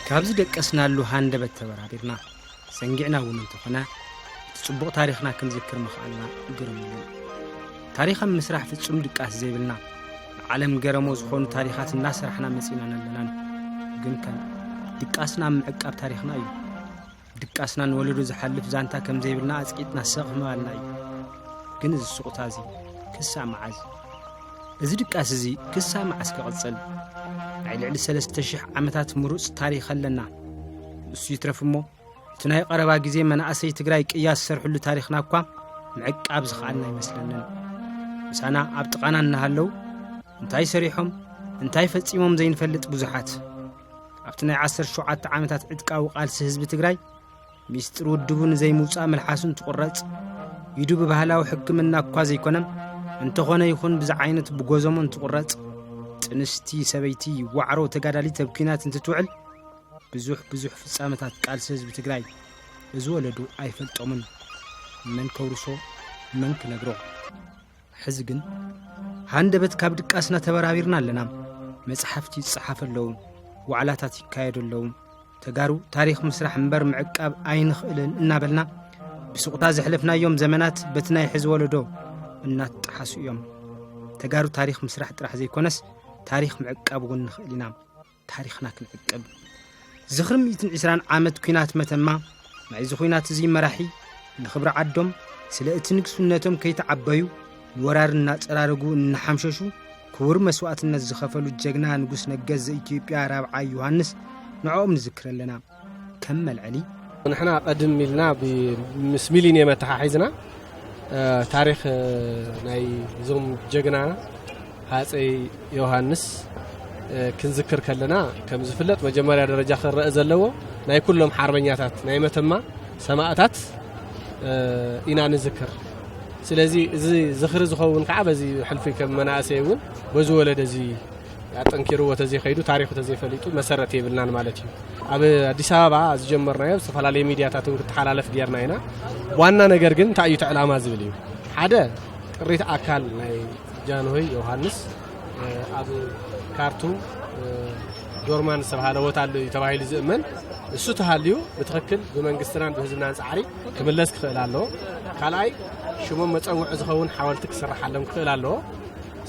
كابز دقسنالو هاندبت تبرابيرنا سنجعنا وننتخنا تصبق تاريخنا كنذكر مخالنا قرمنا تاريخا مسرح في تصم دقاس زيبلنا عالم قرمو زخون تاريخات الناس رحنا مسينا نلنان قن كان دقاسنا معقاب تاريخنا ايو دقاسنا نولدو زحلف زانتا كم زيبلنا اسقيتنا سقم مالنا ايو قن السوق تازي كسا معاز ازي دقاس زي كسا معاز كقصل عيل سلسته عمتات مروس تاريخ لنا እሱ ይትረፍሞ ትናይ ቀረባ ጊዜ መናእሰይ ትግራይ ቅያስ ሰርሕሉ ታሪኽና እኳ ምዕቃብ ዝኻልና ይመስለንን ምሳና ኣብ ጥቃና እናሃለው እንታይ ሰሪሖም እንታይ ፈጺሞም ዘይንፈልጥ ብዙሓት ኣብቲ ናይ 17 ዓመታት ዕጥቃዊ ቃልሲ ህዝቢ ትግራይ ሚስጥር ውድቡን ዘይሙጻእ መልሓሱን ትቆረጽ ይዱ በባህላዊ ሕክምና እኳ ዘይኮነም እንተኾነ ይኹን ብዛዓይነት ብጎዘሞን ትቆረጽ ጥንስቲ ሰበይቲ ዋዕሮ ተጋዳሊ ተብኪናት እንትትውዕል ብዙሕ ፍጻመታት ቃልሲ ህዝቢ ትግራይ እዚ ወለዱ ኣይፈልጦምን መን ከውርሶ መን ክነግሮ ሕዚ ግን ሃንደበት ካብ ድቃስና ተበራቢርና ኣለና መጽሓፍቲ ይጽሓፈለዉ ዋዕላታት ይካየደለዉ ተጋሩ ታሪኽ ምስራሕ እምበር ምዕቃብ ኣይንኽእልን እናበልና ብስቁታ ዘሕለፍናዮም ዘመናት በትናይ ሕዚ ወለዶ እናተሓሱ እዮም ተጋሩ ታሪኽ ምስራሕ ጥራሕ ዘይኮነስ ታሪኽ ምዕቃብ እውን ንኽእልና ታሪኽና ክንዕቀብ ዝኽርም 120 ዓመት ኩናት መተማ ናይ ዝኹናት እዚ መራሒ ንኽብሪ ዓዶም ስለ እቲ ንግስነቶም ከይተዓበዩ ወራርና ጸራረጉ እንሓምሸሹ ክቡር መስዋዕትነት ዝኸፈሉ ጀግና ንጉስ ነገዝ ኢትዮጵያ ራብዓይ ዮሐንስ ንዖም ንዝክር ኣለና ከም መልዕሊ ንሕና ቀድም ኢልና ብምስ ሚሊኒየም ተሓሒዝና ታሪኽ ናይ ዞም ጀግናና ሃፀይ ዮሐንስ ክንዝክር ከለና ከም ዝፍለጥ መጀመርያ ደረጃ ክረአ ዘለዎ ናይ ኩሎም ሓርበኛታት ናይ መተማ ሰማዕታት ኢና ንዝክር ስለዚ እዚ ዝኽሪ ዝኸውን ከዓ በዚ ሕልፊ ከም መናእሰይ እውን በዚ ወለደ እዚ ያጠንኪርዎ ተዘይኸይዱ ታሪኹ ተዘይፈሊጡ መሰረት ይብልናን ማለት እዩ ኣብ አዲስ አበባ ዝጀመርናዮ ዝተፈላለዩ ሚዲያታት ክትሓላለፍ ጌርና ኢና ዋና ነገር ግን እንታይ እዩ ዕላማ ዝብል እዩ ሓደ ቅሪት ኣካል ናይ ጃንሆይ ዮሐንስ ኣብ ካርቱም ዶርማን ሰብሃለ ወታል ተባሂል ዝእመን እሱ ተሃልዩ በትክክል በመንግስትናን በህዝብናን ጻዕሪ ክምለስ ክኽእል ኣለዎ ካልኣይ ሽሞም መጸውዕ ዝኸውን ሓወልቲ ክስራሓሎም ክኽእል ኣለዎ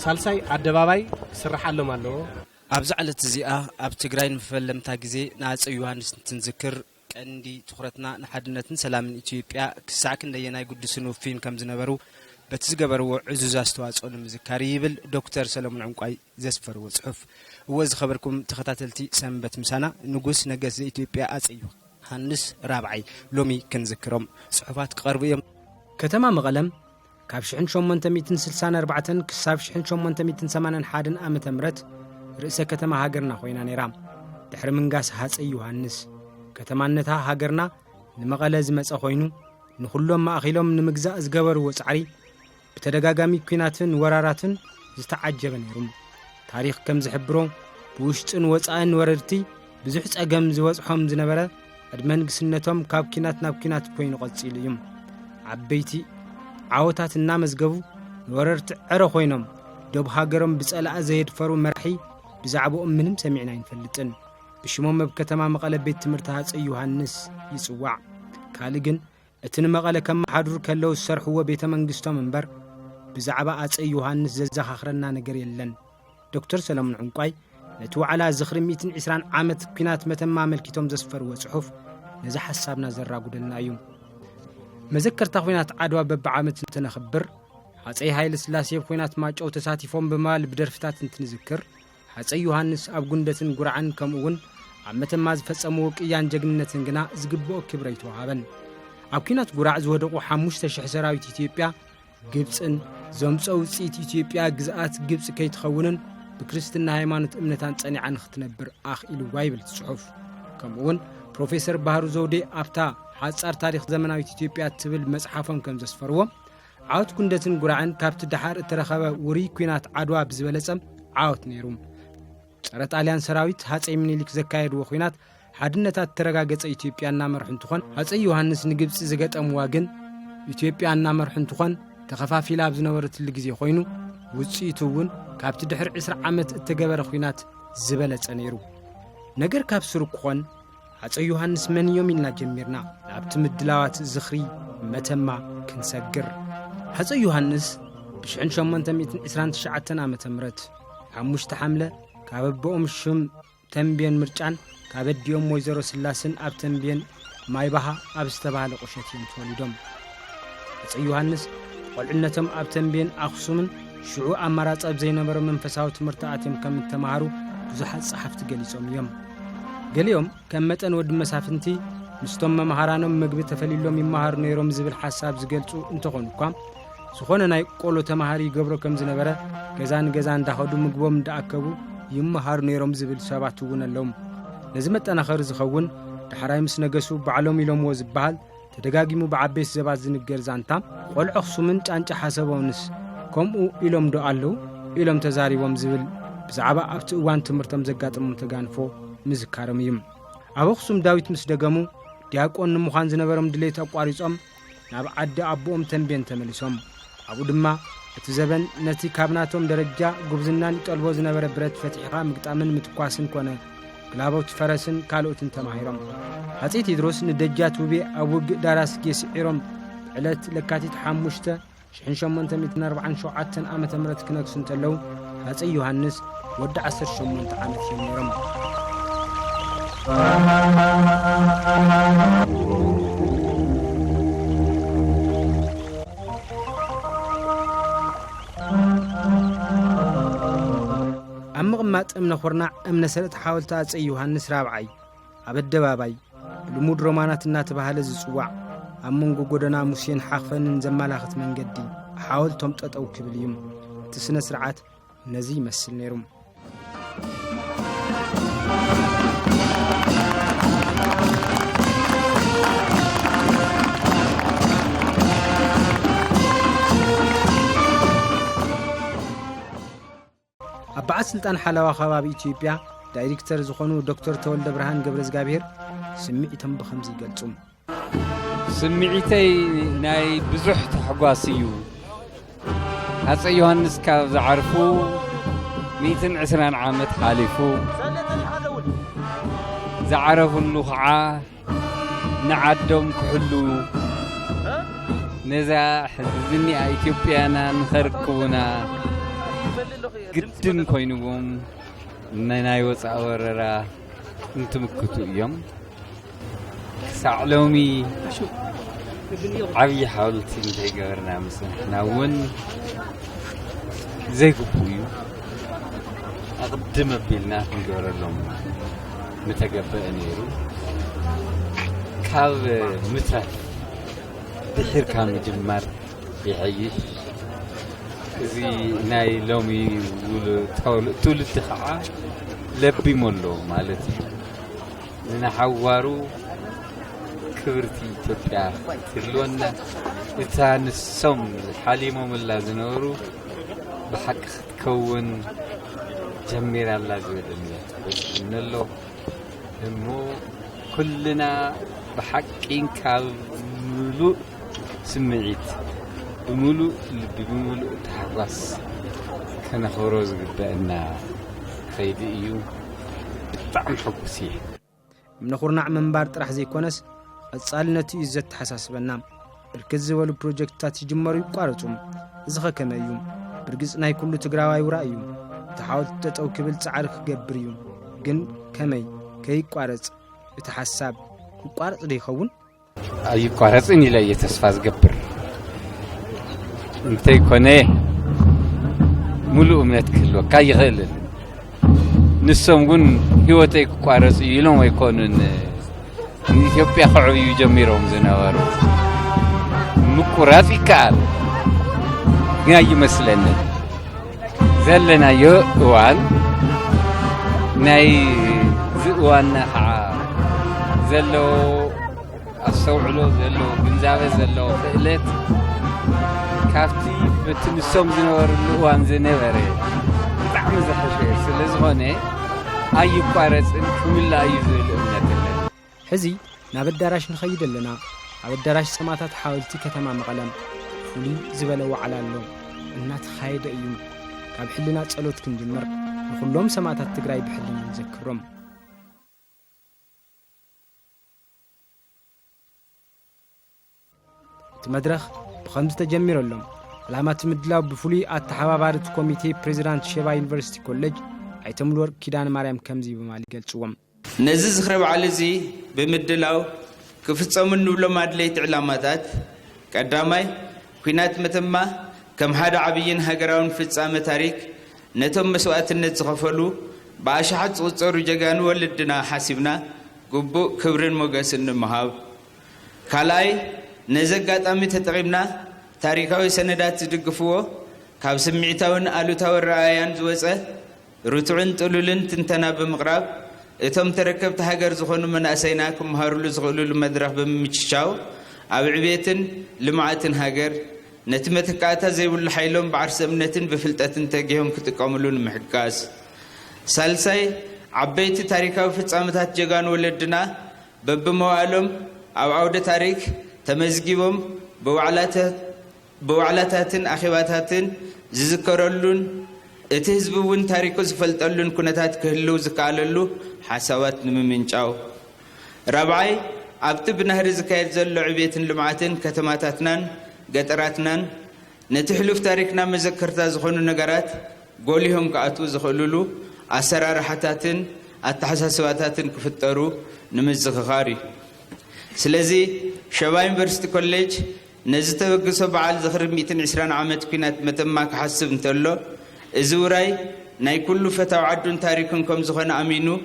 ሳልሳይ አደባባይ ክስራሓሎም ኣለዎ ኣብዚ ዕለት እዚኣ ኣብ ትግራይ ንፈለምታ ግዜ ንሃፀይ ዮሐንስ እንትንዝክር ቀንዲ ትኹረትና ንሓድነትን ሰላምን ኢትዮጵያ ክሳዕ ክንደየናይ ጉድስን ውፊን ከም ዝነበሩ በቲ ዝገበርዎ ዕዙዝ ኣስተዋጽኦ ንምዝካር ይብል ዶክተር ሰለሞን ዕንቋይ ዘስፈርዎ ጽሑፍ ወዝ ኸበርኩም ተኸታተልቲ ሰንበት ምሳና ንጉስ ነገስ ኢትዮጵያ ኣፀይ ዮሐንስ ራብዓይ ሎሚ ክንዝክሮም ጽሑፋት ክቐርቡ እዮም ከተማ መቐለም ካብ 1864 ክሳብ 1881 ዓመተ ምህረት ርእሰ ከተማ ሃገርና ኮይና ነይራ ድሕሪ ምንጋስ ሃፀይ ዮሐንስ ከተማነታ ሃገርና ንመቐለ ዝመጸ ኮይኑ ንኹሎም ማእኺሎም ንምግዛእ ዝገበርዎ ጻዕሪ بتدقاقامي كويناتن وراراتن زتعجب نيرم تاريخ كم زحبرو بوشتن وصان وررتي بزحص اقم زوصحهم زنبره ادمن قسنتهم كاب كينات ناب كينات كوين قصيليم عبيتي عاوتاتنا مزغبو وررت عرو خوينم دب هاجرم بصلا زيد فرو مرحي بزعبو منم سمعنا ينفلطن بشموم بكتما مقله بيت تمرت ሃፀይ ዮሐንስ ይጽዋዕ ካልግን እትን መቀለ ከም ሓድሩ ከለው ሰርሕዎ ቤተ መንግስቶም እንበር ብዛዕባ ሃፀይ ዮሐንስ ዘዘኻኽረና ነገር የለን ዶክተር ሰለሞን ዕንቋይ ነቲ ዋዕላ ዝኽሪ 120 ዓመት ኩናት መተማ መልኪቶም ዘስፈርዎ ጽሑፍ ነዚ ሐሳብና ዘራጉደልና እዩ መዘከርታ ኩናት ዓድዋ በብዓመት እንተነኽብር ሃፀይ ሃይለ ስላሴ ኩናት ማጨው ተሳቲፎም በማል ብደርፍታት እንትንዝክር ሃፀይ ዮሐንስ ኣብ ጉንደትን ጉርዓን ከምኡውን ኣብ መተማ ዝፈጸሙ ቅያን ጀግንነትን ግና ዝግብኦ ክብረ ይተዋሃበን ኣብ ኩናት ጉራዕ ዝወደቁ 5000 ሰራዊት ኢትዮጵያ ግብጽን ዘምፀው ጽኢት ኢትዮጵያ ግዛኣት ግብጽ ከይትኸውንን بكريستنا ሃይማኖት እምነታን ጸኒዓን ክትነብር ኣኽኢሉ ባይብል ጽሑፍ ከምኡውን ፕሮፌሰር ባህሩ ዘውዴ ኣብታ ሓጻር ታሪኽ ዘመናዊት ኢትዮጵያ ትብል መጽሓፎም ከም ዘስፈርዎ ዓወት ጉንደትን ጉራዕን ካብቲ ድሓር እተረኸበ ውሪ ኩናት ዓድዋ ብዝበለጸም ዓወት ነይሩ ጸረ ጣልያን ሰራዊት ሃፀይ ምኒልክ ዘካየድዎ ኩናት ሓድነታት ተረጋገጸ ኢትዮጵያና መርሕ እንትኾን ሃፀይ ዮሐንስ ንግብጽ ዝገጠምዋ ግን ኢትዮጵያና መርሕ እንትኾን ተኸፋፊላ ብዝነበረትሉ ግዜ ኮይኑ ውጽኢቱ እውን ካብቲ ድሕሪ 20 ዓመት እተገበረ ኩናት ዝበለጸ ነይሩ ነገር ካብ ስሩ ክኾን ሃፀይ ዮሐንስ መን እዮም ኢልና ጀሚርና ናብቲ ምድላዋት ዝኽሪ መተማ ክንሰግር ሃፀይ ዮሐንስ ብ1829 ዓመተ ምህረት 5 ሐምለ ካብ ኣቦኦም ሽም ተንቤን ምርጫን ካብ ኣዲኦም ወይዘሮ ስላስን ኣብ ተንቤን ማይባሃ ኣብ ዝተባሃለ ቁሸት እዮም ተወሊዶም ሃፀይ ዮሐንስ ቆልዕነቶም ኣብ ተንቤን ኣኽሱምን ሽዑ ኣማራጺ ኣብ ዘይነበረ መንፈሳዊ ትምህርቲ ኣትዮም ከም ተማሃሩ ብዙሓት ጸሓፍቲ ገሊጾም እዮም ገሊኦም ከም መጠን ወዲ መሳፍንቲ ምስቶም መምሃራኖም ምግቢ ተፈሊሎም ይመሃሩ ነይሮም ዝብል ሓሳብ ዝገልጹ እንትኾኑ እኳ ዝኾነ ናይ ቆሎ ተማሃሪ ይገብሮ ከም ዝነበረ ገዛን ገዛ እንዳኸዱ ምግቦም እንዳኣከቡ ይመሃሩ ነይሮም ዝብል ሰባት እውን ኣለዎም ነዚ መጠናኸሪ ዝኸውን ዳሕራይ ምስ ነገሱ ባዕሎም ኢሎምዎ ዝበሃል ተደጋጊሙ ብዓበይቲ ሰባት ዝንገር ዛንታ ቆልዑ ኣኽሱምን ጫንጫ ሓሰቦምንስ ከምኡ ኢሎም ዶ ኣለዉ ኢሎም ተዛሪቦም ዝብል ብዛዕባ ኣብቲ እዋን ትምህርቶም ዘጋጥሞም ተጋንፎ ምዝካሮም እዩ ኣብ ኣኽሱም ዳዊት ምስ ደገሙ ዲያቆን ንምዃን ዝነበሮም ድሌት ኣቋሪጾም ናብ ዓዲ ኣቦኦም ተንቤን ተመሊሶም ኣብኡ ድማ እቲ ዘበን ነቲ ካብናቶም ደረጃ ጉብዝናን ይጠልቦ ዝነበረ ብረት ፈቲሕኻ ምግጣምን ምትኳስን ኮነ ግላቦት ፈረስን ካልኦትን ተማሂሮም ሃፀይ ቴድሮስ ንደጃት ውቤ ኣብ ውግእ ዳራስጌ ስዒሮም ዕለት ለካቲት 5 1847 ዓመተ ምህረት ክነግሱ እንተለዉ ሃፀይ ዮሐንስ ወዲ 18 ዓመት እዮም ነይሮም ኣብ ምቕማጥ እምነ ኹርናዕ እምነ ሰረት ሓወልቲ ሃፀይ ዮሐንስ ራብዓይ ኣብ ኣደባባይ ልሙድ ሮማናት እናተባህለ ዝጽዋዕ ኣብ መንጎ ጎደና ሙሴን ሓኽፈንን ዘመላኽት መንገዲ ሓወልቶም ጠጠው ክብል እዩ እቲ ስነ ስርዓት ነዚ ይመስል ነይሩ ኣባዓት ስልጣን ሓለዋ ከባቢ ኢትዮጵያ ዳይሬክተር ዝኾኑ ዶክተር ተወልደ ብርሃን ገብረዝጋብሔር ስምዒቶም ብኸምዚ ይገልጹ ስምዒተይ ናይ ብዙሕ ተሕጓስ እዩ ሃፀይ ዮሐንስ ካብ ዝዓርፉ 120 ዓመት ሓሊፉ ዝዓረፉሉ ከዓ ንዓዶም ክሕሉ ነዛ ሕዝብኒኣ ኢትዮጵያና ንኸርክቡና ግድን ኮይኑዎም ናይ ወፃእ ወረራ እንትምክቱ እዮም ክሳዕ ሎሚ ዓብዪ ሓወልቲ እንተይገበርና ምስና እውን ዘይግቡእ እዩ ኣቕድም ኣቢልና ክንገበረሎም ምተገበአ ነይሩ ካብ ምትራፍ ድሒርካ ምጅማር ይሐይሽ እዚ ናይ ሎሚ ትውልዲ ከዓ ለቢሞሎ ማለት እዩ ንሓዋሩ ክብርቲ ኢትዮጵያ ትልወና እታ ንሶም ሓሊሞምላ ዝነበሩ ብሓቂ ክትከውን ጀሚራላ ዝብል እምነት በፅነሎ እሞ ኩልና ብሓቂን ካብ ሙሉእ ስምዒት بملو لبي بملو تحرص كان خروز قدامنا خيدي ايو طعم حبسي من خورنا منبار طرح زي كونس اصالنتي يزت حساسبنا الكز ولو بروجكتات يجمروا يقارصوم زخه كمايوم برغص ناي كله تግራዋይ ወራዩ ተሓውት ተጠው ክብል ጻዕር ክገብር እዩ ግን ከመይ ከይቋረጽ እቲ ሐሳብ ይቋረጽ ዲኸውን አይቋረጽን ይለየ ተስፋ ዝገብር እንተይ ኮነ ሙሉ እምነት ክህልዎ ካይኽእል ንሶም ግን ህይወተይ ክቋረጽ ይሎም አይኮኑን ኢትዮጵያ ክዕብዩ ጀሚሮም ዝነበሩ ምቁራጽ ይካል ግን አይመስለኒ زلنا يوان ناي زوان ها زلو الصوعلو زلو بنزابه زلو فعلت كافتي بتنسوم زنور الوان زنبره طعم زحشه سلازونه اي قارص كل ايزل امنتله حزي نابداراش نخيدلنا ابداراش سماتات حاولتي كتما مقلم فلي زبلوا على اللو እናት خايده እዩ ካብ ሕልና ጸሎት ክንጅምር ንኹሎም ሰማዕታት ትግራይ ብሕልና ንዘክሮም مدرخ بخمس تجمير لهم علامات مدلاو بفولي التحابارة كوميتي بريزيدانت شيبا يونيفرسيتي كوليج عيتملور كيدان مريم كمزي بمالي قلتشوهم نزز خرب على بمدلاو كفتصمن نبلو مادليت علاماتات قداماي كوينات متما كم هذا عبيين هجراون في السامة تاريخ نتم مسوات النتخفلو باشحت صوصر جعان ولدنا حاسبنا قبو كبرن موجسن مهاب كلاي نزقات أمي تتقبنا تاريخاوي سندات تدقفوه كاب سمعتاون آلو تاور رأيان زوزة رتعن تلولن تنتنا بمغرب اتم تركبت هاجر زخون من أسيناكم هارلو زغلو المدرخ بمتشاو أو عبيتن لمعاتن هاجر نتمتكاتا زي والحيلون بعرس امنتن بفلتاتن تاجيهم كتقاملون محكاس سالساي عبيت تاريخاوي في تسامتات جغان ولدنا ببموالهم أو عودة تاريخ تمزجيبهم بوعلاتاتن أخواتاتن زذكرلون اتهزبون تاريخو زفلتلون كنتات كهلو زكاللو حسوات نممنچاو رابعي ابت بنهر زكايد زلو عبيتن لمعاتن كتماتاتنان قطراتنان نتحلف تاريخنا مذكرتا زخونو نغرات قوليهم كاتو زخلولو اسرار حتاتن التحساسواتاتن كفترو نمزخخاري سلازي شباب يونيفرسيتي كوليج نزتوقسو بعال زخر 120 عامت كينات متما كحسب انتلو ازوراي ناي كل فتاو عدون تاريخنكم زخنا امينو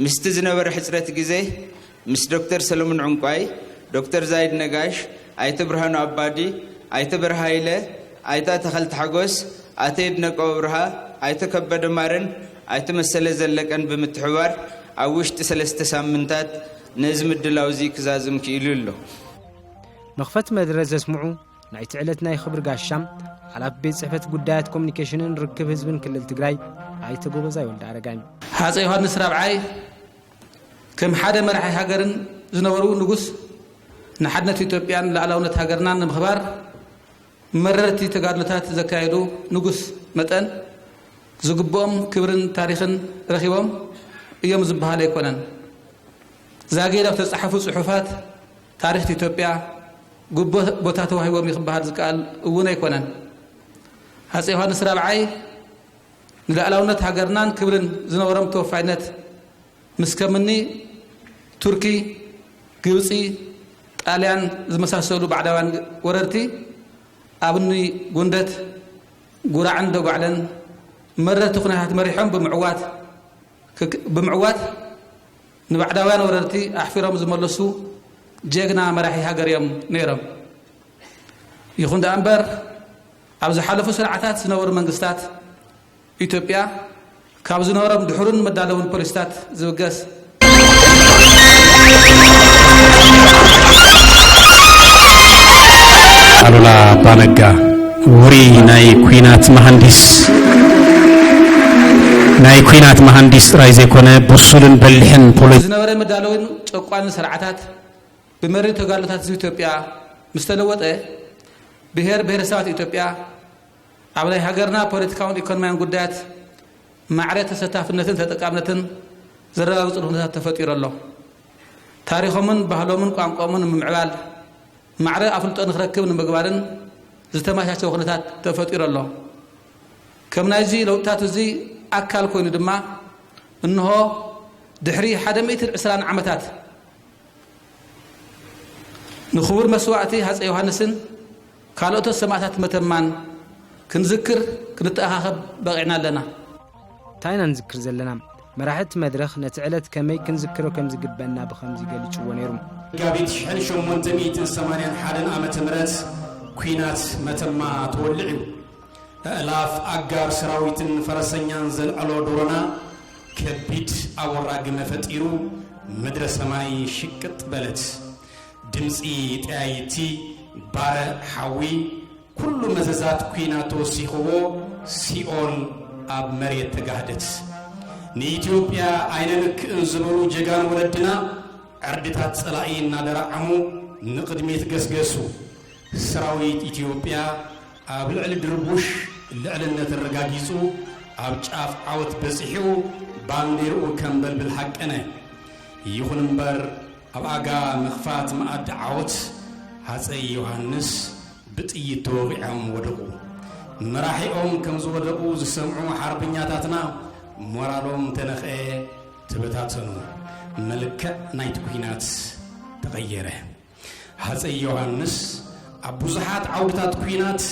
مستزنبر حصرت غزي مس دكتور سلمون عنقاي دكتور زايد نغاش ايت برهانو ابادي ايت برهايله ايتا تخلت حغوس اتيد نقبرها ايت كبد مارن ايت مسله زلقن بمتحوار اوشت 3 سامنتات نزم الدلاوزي كزازم كيلولو مخفت مدرسه اسمعوا ناي تعلتنا يخبر غاشام على بيت صحفه قدايات كوميونيكيشن ركب حزبن كلل تግራይ ايت غوبزاي ولد ارغاي حاصي يوحنس رابعاي كم حدا مرحي هاجرن زنورو نغوس نحدنا ኢትዮጵያን ለዓላውነት ሀገርናን ንምኽባር መረርቲ ተጋድሎታት ዘካይዱ ንጉስ መጠን ዝግቦም ክብርን ታሪኽን ረኺቦም እዮም ዝበሃል ኣይኮነን ዛጌዳው ተጻሕፉ ጽሑፋት ታሪኽ ኢትዮጵያ ጉቦ ቦታ ተዋሂቦም ይኽባሃል ዝቃል እውን ኣይኮነን ሃፄ ዮሐንስ ራብዓይ ንለዓላውነት ሀገርናን ክብርን ዝነበሮም ተወፋይነት مسكمني تركي ግብፂ ጣልያን ዝመሳሰሉ ባዕዳውያን ወረርቲ ኣብኒ ጉንደት ጉራዕን ደጓዕለን መረርቲ ኩነታት መሪሖም ብምዕዋት ንባዕዳውያን ወረርቲ ኣሕፊሮም ዝመለሱ ጀግና መራሒ ሃገር እዮም ነይሮም ይኹን ደኣምበር ኣብ ዝሓለፉ ስርዓታት ዝነበሩ መንግስታት ኢትዮጵያ ካብ ዝነበሮም ድሕሩን መዳለውን ፖሊስታት ዝውገስ አሉላ ባነጋ ውሪ ናይ ኩናት መሐንዲስ ጥራይ ዘይኮነ ብሱልን በልሕን ፖለቲካ ዝነበረ መዳለውን ጨቋን ስርዓታት ብመሪ ተጋድሎታት ኢትዮጵያ ምስተለወጠ ብሔረሰባት ኢትዮጵያ ኣብ ናይ ሃገርና ፖለቲካውን ኢኮኖሚያውን ጉዳያት ማዕረ ተሳታፍነትን ተጠቃምነትን ዘረጋግጽ ሁኔታት ተፈጢሩ ኣሎ ታሪኾምን ባህሎምን ቋንቋምን ምዕባል ማዕረ አፍልጦ ንኽረክብ ንምግባርን ዝተማቻቸ ሁኔታት ተፈጢሩ ኣሎ ከም ናይዚ ለውጥታት እዚ ኣካል ኮይኑ ድማ እንሆ ድሕሪ 120 ዓመታት ንኽቡር መስዋዕቲ ሃፀይ ዮሐንስን ካልኦት ሰማዕታት መተማን ክንዝክር ክንተኣኻኸብ በቂዕና ኣለና ታይና ንዝክር ዘለና መራሕት መድረኽ ነትዕለት ከመይ ክንዝክሮ ከም ዝግበና በኸምዚ ገልጽዎ ነይሩ ጋቢት 1881 ዓመተ ምህረት ኩናት መተማ ተወልዑ እላፍ አጋር ሰራዊትን ፈረሰኛን ዘልዕሎ ዶሮና ከቢድ አወራግ መፈጢሩ ምድረ ሰማይ ሽቅጥ በለት ድምጺ ጠያይቲ ባረ ሓዊ ኩሉ መዘዛት ኩናት ወሲኽዎ ሲኦል ኣብ መሬት ተጋህደት ንኢትዮጵያ አይነልክ እንዝበሩ ጀጋን ወለድና ዕርድታት ጸላኢ እናደራዓሙ ንቅድሜት ገስገሱ ሰራዊት ኢትዮጵያ ኣብ ልዕሊ ድርቡሽ ልዕልነት ረጋጊጹ ኣብ ጫፍ ዓወት በጽሒው ባንዴርኡ ከንበልብል ሓቀነ ይኹን እምበር ኣብ ኣጋ መኽፋት ማዕድ ዓወት ሃፀይ ዮሐንስ ብጥይት ተወቂዖም ወደቁ መራሒኦም ከም ዝወደቁ ዝሰምዑ ሓርበኛታትና ሞራሎም ተነኽአ ተበታተኑ መልክዕ ናይቲ ኩናት ተቐየረ ሃፀይ ዮሐንስ ኣብ ብዙሓት ዓውድታት ኩናት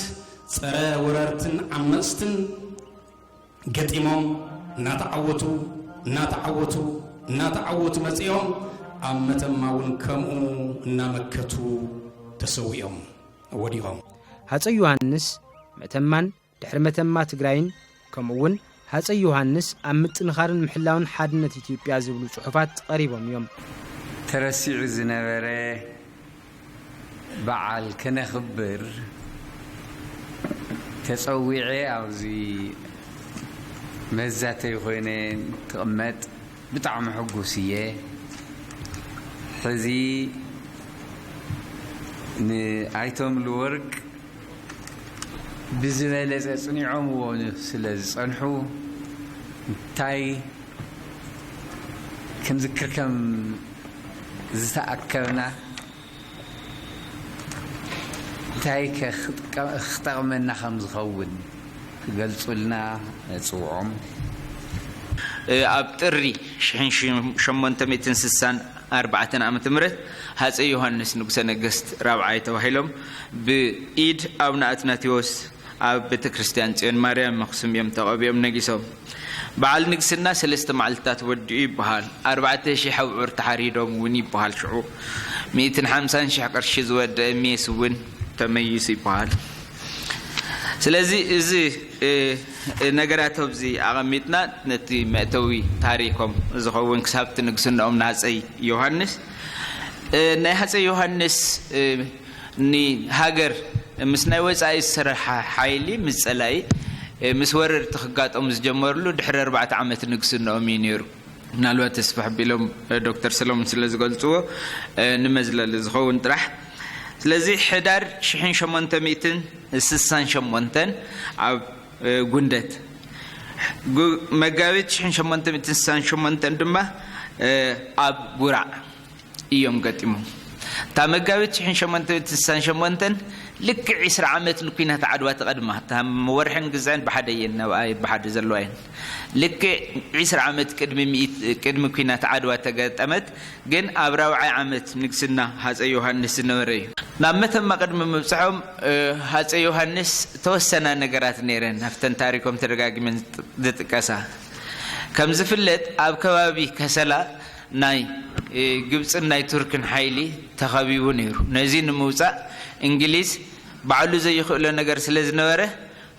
ፀረ ወረርትን ዓመፅትን ገጢሞም እናተዓወቱ መፅኦም ኣብ መተማ እውን ከምኡ እናመከቱ ተሰዊኦም ወዲቖም ሃፀይ ዮሐንስ መተማን ድሕሪ መተማ ትግራይን ከምኡውን ሃፀይ ዮሐንስ ኣብ ምጥንኻርን ምሕላውን ሓድነት ኢትዮጵያ ዝብሉ ጽሑፋት ቀሪቦም እዮም ተረሲዑ ዝነበረ በዓል ከነኽብር ተጸዊዐ ኣብዚ መዛተይ ኮይነ ትቕመጥ ብጣዕሚ ሕጉስ እየ ሕዚ ንኣይቶም ልወርቅ ብዝበለፀ ጽኒዖምዎ ስለ ዝጸንሑ እንታይ ክንዝክር ከም ዝተኣከብና እንታይ ክጠቕመና ከም ዝኸውን ክገልጹልና ጽውዖም ኣብ ጥሪ 1864 ዓመተ ምህረት ሃፀይ ዮሐንስ ንጉሰ ነገስት ራብዓይ ተባሂሎም ብኢድ አቡነ አትናቴዎስ ኣብ ቤተ ክርስቲያን ጽዮን ማርያም መክሱም እዮም ተቐቢኦም ነጊሶም በዓል ንግስና 3 መዓልታት ወዲኡ ይበሃል 4000 ሓውዑር ተሓሪዶም እውን ይበሃል ሽዑ 150,000 ቅርሺ ዝወደአ ሜስ እውን ተመይሱ ይበሃል ስለዚ እዚ ነገራቶም እዚ ኣቐሚጥና ነቲ መእተዊ ታሪኮም ዝኸውን ክሳብቲ ንግስናኦም ሃፀይ ዮሐንስ ናይ ሃፀይ ዮሐንስ ንሃገር ምስ ናይ ወፃኢ ዝሰርሐ ሓይሊ ምስ ጸላይ ምስ ወረርቲ ክጋጠሙ ዝጀመሩሉ ድሕሪ 4 ዓመት ንግስናኦም እዩ ነይሩ ምናልባት ተስፋሕ ቢሎም ዶክተር ሰሎሞን ስለ ዝገልጽዎ ንመዝለሊ ዝኸውን ጥራሕ ስለዚ ሕዳር 1868 ኣብ ጉንደት መጋቢት 1868 ድማ ኣብ ጉራዕ እዮም ገጢሞም تا مجاوت حين شمنت تسان شمنتن لك 10 عامات نكينها عدوى تقدمها تهم مورحن جزعين بحدين وآي بحد زلوين لك 10 عامات كدم كينها عدوى تقدمت جن أبراوع عامات نكسنا هذا يوحنس النوري نعمتهم ما قدم مبسحهم هذا يوحنس توسنا نجارات نيرن هفتن تاريكم ترجع من ذات كاسة كم زفلت أب كوابي كسلا ناي جبت ناي تركن حيلي تخابيو نيرو نزين موسى إنجليز بعلو زي يخلو نجار سلزنوره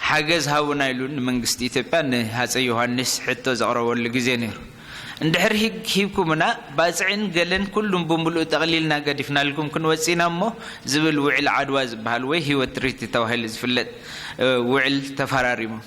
حجز هاو نايلون من قستي تبان هذا يوحنس حتى زغرا ولا جزينيرو ندحر هيكو منا بازعين قالن كلهم بملو تقليلنا قدفنا لكم كن وسينا مو زبل وعل عدواز بهالوي هي وتريتي توهل زفلت وعل تفراريمو